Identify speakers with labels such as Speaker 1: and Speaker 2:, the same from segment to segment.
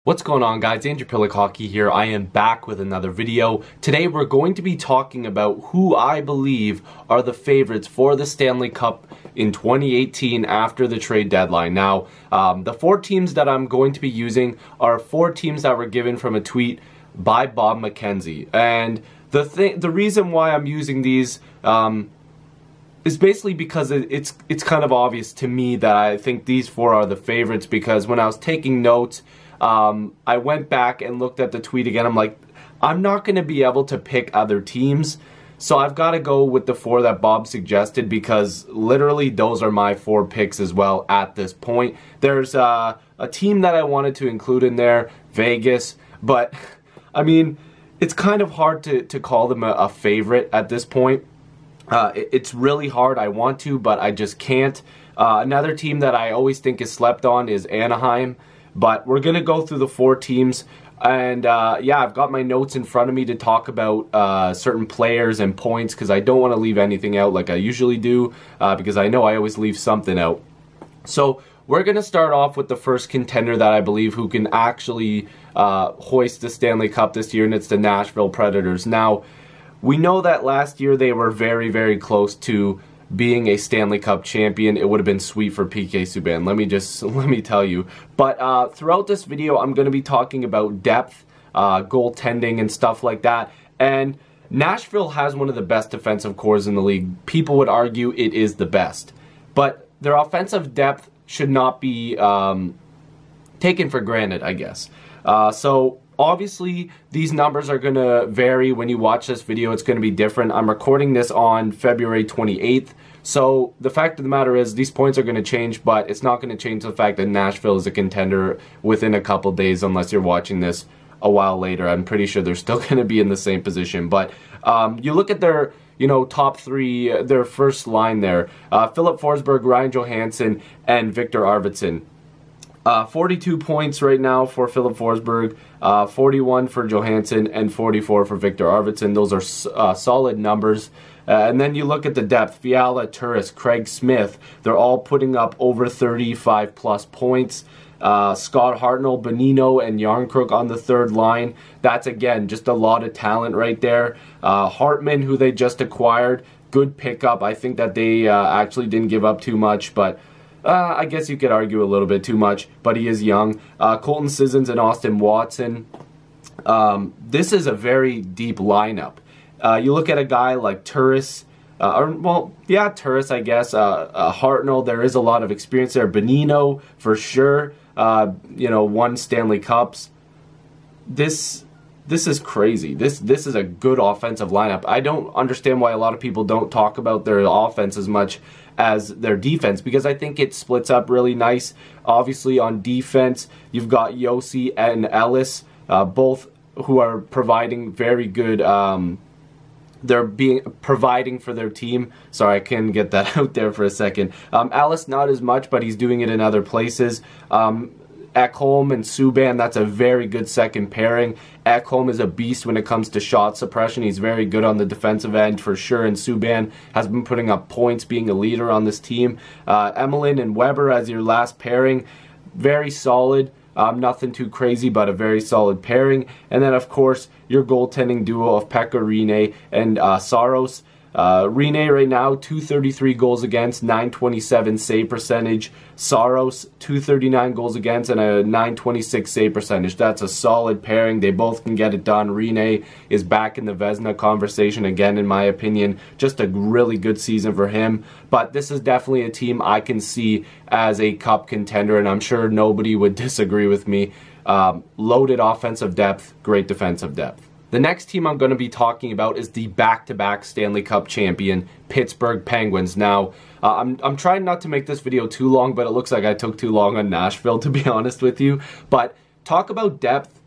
Speaker 1: What's going on, guys? Andrew Piluk Hockey here. I am back with another video. Today we're going to be talking about who I believe are the favorites for the Stanley Cup in 2018 after the trade deadline. Now, the four teams that I'm going to be using are four teams that were given from a tweet by Bob McKenzie. And the reason why I'm using these is basically because it's kind of obvious to me that I think these four are the favorites, because when I was taking notes, I went back and looked at the tweet again. I'm like, I'm not going to be able to pick other teams, so I've got to go with the four that Bob suggested, because literally those are my four picks as well at this point. There's a team that I wanted to include in there, Vegas, but I mean, it's kind of hard to call them a favorite at this point. It's really hard. I want to, but I just can't. Another team that I always think is slept on is Anaheim. But we're going to go through the four teams, and yeah, I've got my notes in front of me to talk about certain players and points, because I don't want to leave anything out like I usually do, because I know I always leave something out. So we're going to start off with the first contender that I believe who can actually hoist the Stanley Cup this year, and it's the Nashville Predators. Now, we know that last year they were very, very close to being a Stanley Cup champion. It would have been sweet for PK Subban, let me tell you. But throughout this video, I'm going to be talking about depth, goaltending, and stuff like that. And Nashville has one of the best defensive cores in the league. People would argue it is the best. But their offensive depth should not be taken for granted, I guess. So obviously, these numbers are going to vary. When you watch this video, it's going to be different. I'm recording this on February 28th. So the fact of the matter is these points are going to change, but it's not going to change the fact that Nashville is a contender within a couple days, unless you're watching this a while later. I'm pretty sure they're still going to be in the same position. But you look at their top three, their first line there. Filip Forsberg, Ryan Johansson, and Victor Arvidsson. 42 points right now for Filip Forsberg, 41 for Johansson, and 44 for Victor Arvidsson. Those are solid numbers. And then you look at the depth. Fiala, Turris, Craig Smith, they're all putting up over 35-plus points. Scott Hartnell, Bonino, and Yarncrook on the third line. That's, again, just a lot of talent right there. Hartman, who they just acquired, good pickup. I think that they actually didn't give up too much, but I guess you could argue a little bit too much, but he is young. Colton Sissons and Austin Watson. This is a very deep lineup. You look at a guy like Turris, Turris, I guess. Hartnell, there is a lot of experience there. Bonino, for sure. Won Stanley Cups. This is crazy. This is a good offensive lineup. I don't understand why a lot of people don't talk about their offense as much as their defense, because I think it splits up really nice. Obviously, on defense, you've got Yossi and Ellis, both who are providing very good. They're providing for their team. Sorry, I couldn't get that out there for a second. Ellis, not as much, but he's doing it in other places. Ekholm and Subban, that's a very good second pairing. Ekholm is a beast when it comes to shot suppression. He's very good on the defensive end for sure, and Subban has been putting up points, being a leader on this team. Emelin and Weber as your last pairing, very solid. Nothing too crazy, but a very solid pairing. And then, of course, your goaltending duo of Pekka Rinne and Saros. Rinne right now, 233 goals against, 927 save percentage. Saros, 239 goals against and a 926 save percentage. That's a solid pairing. They both can get it done. Rinne is back in the Vezina conversation again, in my opinion. Just a really good season for him. But this is definitely a team I can see as a cup contender, and I'm sure nobody would disagree with me. Loaded offensive depth, great defensive depth. The next team I'm going to be talking about is the back-to-back Stanley Cup champion, Pittsburgh Penguins. Now, I'm trying not to make this video too long, but it looks like I took too long on Nashville, to be honest with you. But talk about depth.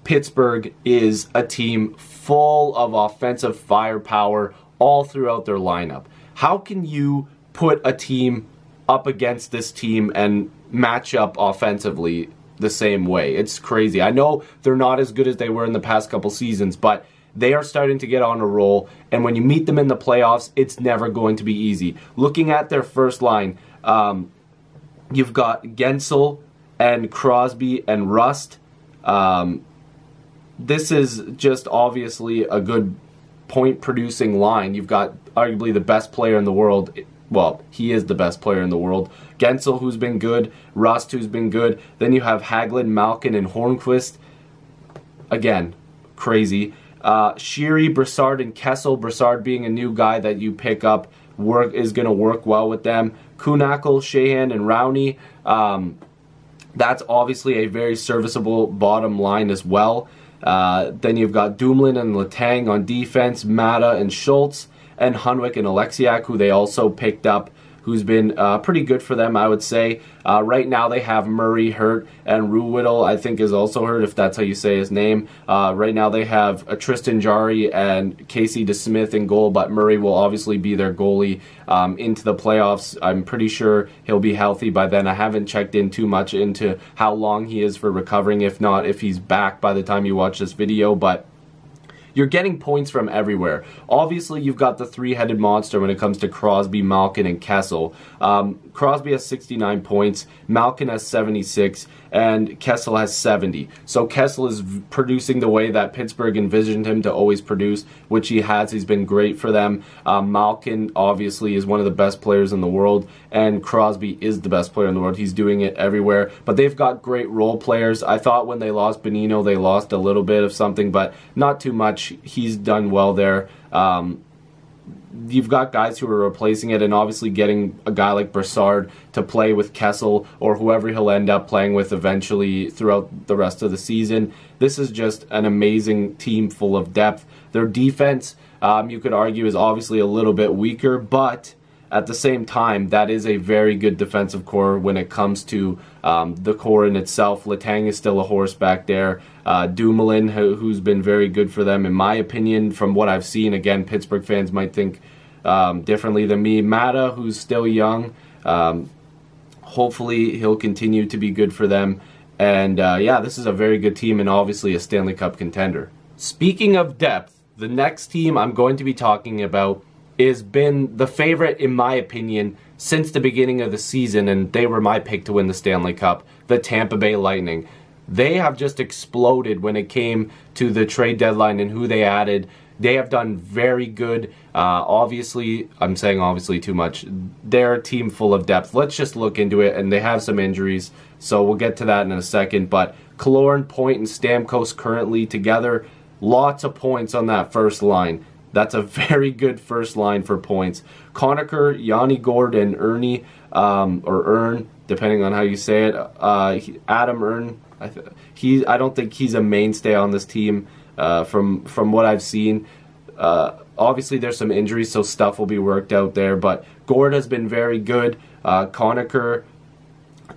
Speaker 1: Pittsburgh is a team full of offensive firepower all throughout their lineup. How can you put a team up against this team and match up offensively the same way? It's crazy. I know they're not as good as they were in the past couple seasons, but they are starting to get on a roll, and when you meet them in the playoffs, it's never going to be easy. Looking at their first line, you've got Gensel and Crosby and Rust. This is just obviously a good point-producing line. You've got arguably the best player in the world. Well, he is the best player in the world. Gensel, who's been good. Rust, who's been good. Then you have Hagelin, Malkin, and Hornqvist. Again, crazy. Sheary, Brassard, and Kessel. Brassard being a new guy that you pick up is going to work well with them. Kuhnhackl, Sheahan, and Rowney. That's obviously a very serviceable bottom line as well. Then you've got Dumoulin and Letang on defense, Mata and Schultz, and Hunwick and Alexiak, who they also picked up, who's been pretty good for them, I would say. Right now they have Murray hurt, and Ruhwedel, I think, is also hurt, if that's how you say his name. Right now they have Tristan Jarry and Casey DeSmith in goal, but Murray will obviously be their goalie into the playoffs. I'm pretty sure he'll be healthy by then. I haven't checked in too much into how long he is for recovering, if not, if he's back by the time you watch this video, but you're getting points from everywhere. Obviously, you've got the three-headed monster when it comes to Crosby, Malkin, and Kessel. Crosby has 69 points, Malkin has 76, and Kessel has 70. So Kessel is producing the way that Pittsburgh envisioned him to always produce, which he has. He's been great for them. Malkin, obviously, is one of the best players in the world, and Crosby is the best player in the world. He's doing it everywhere. But they've got great role players. I thought when they lost Bonino, they lost a little bit of something, but not too much. He's done well there. You've got guys who are replacing it, and obviously getting a guy like Brassard to play with Kessel or whoever he'll end up playing with eventually throughout the rest of the season. This is just an amazing team full of depth. Their defense, you could argue, is obviously a little bit weaker, but at the same time, that is a very good defensive core when it comes to the core in itself. Letang is still a horse back there. Dumoulin, who's been very good for them, in my opinion, from what I've seen. Again, Pittsburgh fans might think differently than me. Mata, who's still young. Hopefully, he'll continue to be good for them. And yeah, this is a very good team and obviously a Stanley Cup contender. Speaking of depth, the next team I'm going to be talking about has been the favorite, in my opinion, since the beginning of the season, and they were my pick to win the Stanley Cup, the Tampa Bay Lightning. They have just exploded when it came to the trade deadline and who they added. They have done very good. Obviously, I'm saying obviously too much. They're a team full of depth. Let's just look into it, and they have some injuries, so we'll get to that in a second. But Killorn, Point, and Stamkos currently together, lots of points on that first line. That's a very good first line for points. Conacher, Yanni Gourde, and Ernie, or Ern, depending on how you say it. Adam Ern, I don't think he's a mainstay on this team from what I've seen. Obviously, there's some injuries, so stuff will be worked out there. But Gourde has been very good. Conacher,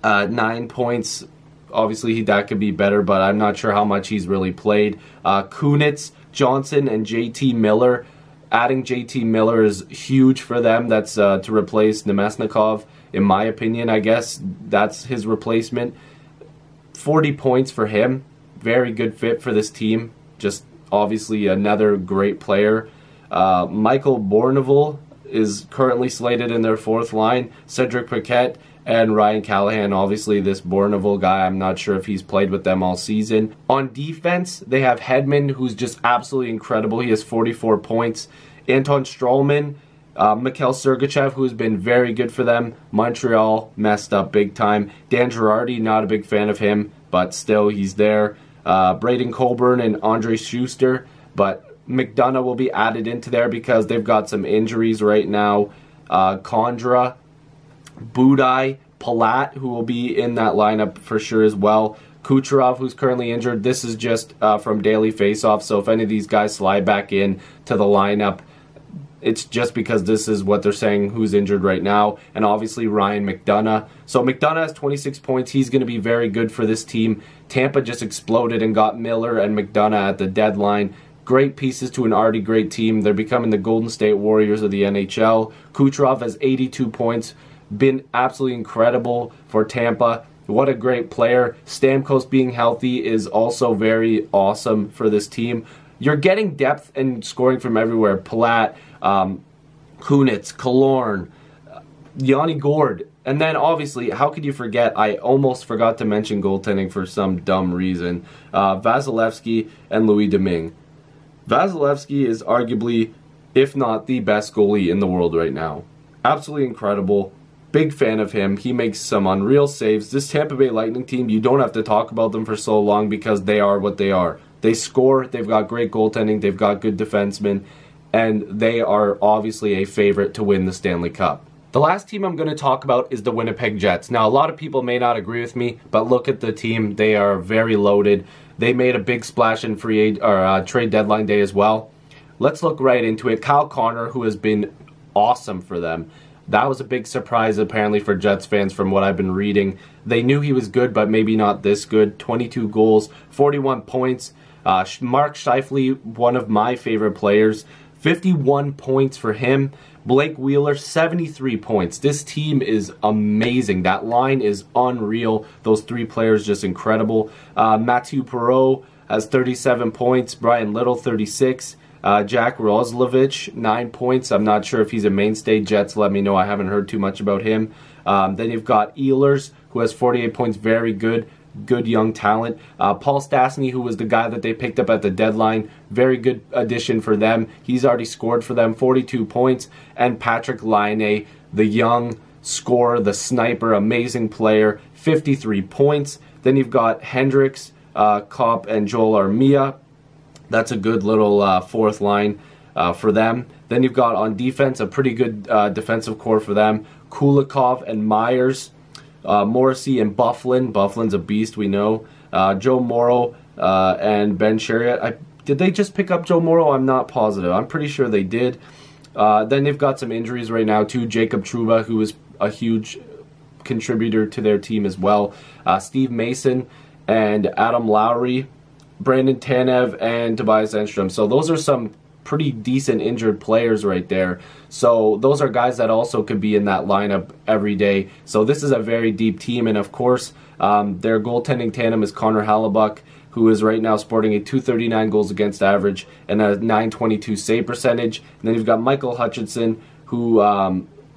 Speaker 1: 9 points. Obviously, that could be better, but I'm not sure how much he's really played. Kunitz, Johnson, and JT Miller. Adding JT Miller is huge for them. That's to replace Nemesnikov, in my opinion. I guess that's his replacement. 40 points for him. Very good fit for this team. Just obviously another great player. Michael Bournival is currently slated in their fourth line. Cedric Paquette and Ryan Callahan. Obviously, this Bournival guy, I'm not sure if he's played with them all season. On defense, they have Hedman, who's just absolutely incredible. He has 44 points. Anton Stralman, Mikhail Sergachev, who's been very good for them. Montreal messed up big time. Dan Girardi, not a big fan of him, but still he's there. Braden Colburn and Andre Schuster, but McDonough will be added into there because they've got some injuries right now. Condra, Budai, Palat, who will be in that lineup for sure as well. Kucherov, who's currently injured. This is just from Daily Faceoff, so if any of these guys slide back in to the lineup, it's just because this is what they're saying who's injured right now. And obviously Ryan McDonough. So McDonough has 26 points. He's going to be very good for this team. Tampa just exploded and got Miller and McDonough at the deadline. Great pieces to an already great team. They're becoming the Golden State Warriors of the NHL. Kucherov has 82 points. Been absolutely incredible for Tampa. What a great player. Stamkos being healthy is also very awesome for this team. You're getting depth and scoring from everywhere. Palat, Kunitz, Killorn, Yanni Gourde. And then, obviously, how could you forget? I almost forgot to mention goaltending for some dumb reason. Vasilevsky and Louis Domingue. Vasilevsky is arguably, if not the best goalie in the world right now. Absolutely incredible. Big fan of him. He makes some unreal saves. This Tampa Bay Lightning team, you don't have to talk about them for so long because they are what they are. They score. They've got great goaltending. They've got good defensemen. And they are obviously a favorite to win the Stanley Cup. The last team I'm going to talk about is the Winnipeg Jets. Now, a lot of people may not agree with me, but look at the team. They are very loaded. They made a big splash in trade deadline day as well. Let's look right into it. Kyle Connor, who has been awesome for them. That was a big surprise, apparently, for Jets fans from what I've been reading. They knew he was good, but maybe not this good. 22 goals, 41 points. Mark Scheifele, one of my favorite players. 51 points for him. Blake Wheeler, 73 points. This team is amazing. That line is unreal. Those three players just incredible. Mathieu Perreault has 37 points. Brian Little, 36. Jack Roslovic, 9 points. I'm not sure if he's a mainstay. Jets, let me know. I haven't heard too much about him. Then you've got Ehlers, who has 48 points. Very good. Good young talent. Paul Stastny, who was the guy that they picked up at the deadline, very good addition for them. He's already scored for them, 42 points. And Patrick Laine, the young scorer, the sniper, amazing player, 53 points. Then you've got Hendricks, Kopp, and Joel Armia. That's a good little fourth line for them. Then you've got on defense a pretty good defensive core for them. Kulikov and Myers. Morrissey and Bufflin. Bufflin's a beast, we know. Joe Morrow and Ben Chariot. Did they just pick up Joe Morrow? I'm not positive. I'm pretty sure they did. Then they've got some injuries right now too. Jacob Trouba, who is a huge contributor to their team as well. Steve Mason and Adam Lowry. Brandon Tanev and Tobias Enstrom. So those are some pretty decent injured players right there. So those are guys that also could be in that lineup every day. So this is a very deep team. And of course, their goaltending tandem is Connor Hellebuyck, who is right now sporting a .239 goals against average and a .922 save percentage. And then you've got Michael Hutchinson, who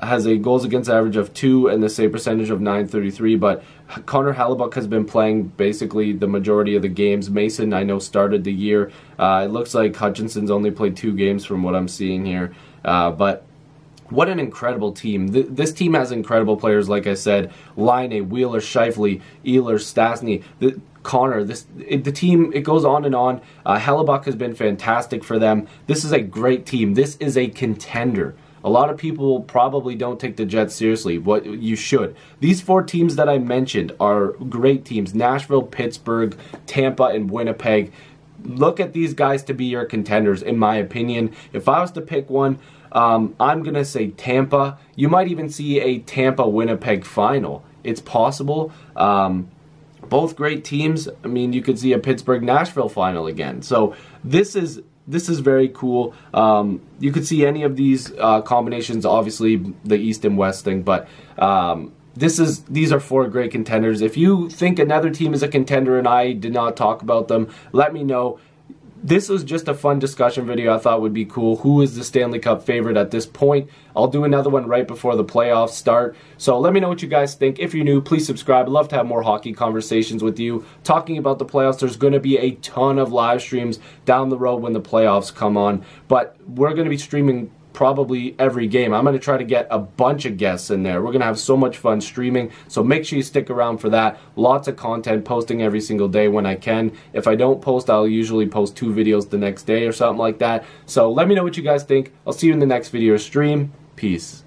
Speaker 1: has a goals against average of 2 and the save percentage of .933. But Connor Hellebuyck has been playing basically the majority of the games. Mason, I know, started the year. It looks like Hutchinson's only played 2 games from what I'm seeing here. But what an incredible team. This team has incredible players, like I said. Laine, Wheeler, Scheifele, Ehlers, Stastny, Connor. The team, it goes on and on. Hellebuyck has been fantastic for them. This is a great team. This is a contender. A lot of people probably don't take the Jets seriously. What you should. These 4 teams that I mentioned are great teams. Nashville, Pittsburgh, Tampa, and Winnipeg. Look at these guys to be your contenders, in my opinion. If I was to pick one, I'm going to say Tampa. You might even see a Tampa-Winnipeg final. It's possible. Both great teams. I mean, you could see a Pittsburgh-Nashville final again. So this is very cool. You could see any of these combinations, obviously the East and West thing, but these are 4 great contenders. If you think another team is a contender and I did not talk about them, let me know. This was just a fun discussion video I thought would be cool. Who is the Stanley Cup favorite at this point? I'll do another one right before the playoffs start. So let me know what you guys think. If you're new, please subscribe. I'd love to have more hockey conversations with you. Talking about the playoffs, there's going to be a ton of live streams down the road when the playoffs come on. But we're going to be streaming probably every game. I'm going to try to get a bunch of guests in there. We're going to have so much fun streaming, so make sure you stick around for that. Lots of content, posting every single day when I can. If I don't post, I'll usually post 2 videos the next day or something like that. So let me know what you guys think. I'll see you in the next video or stream. Peace.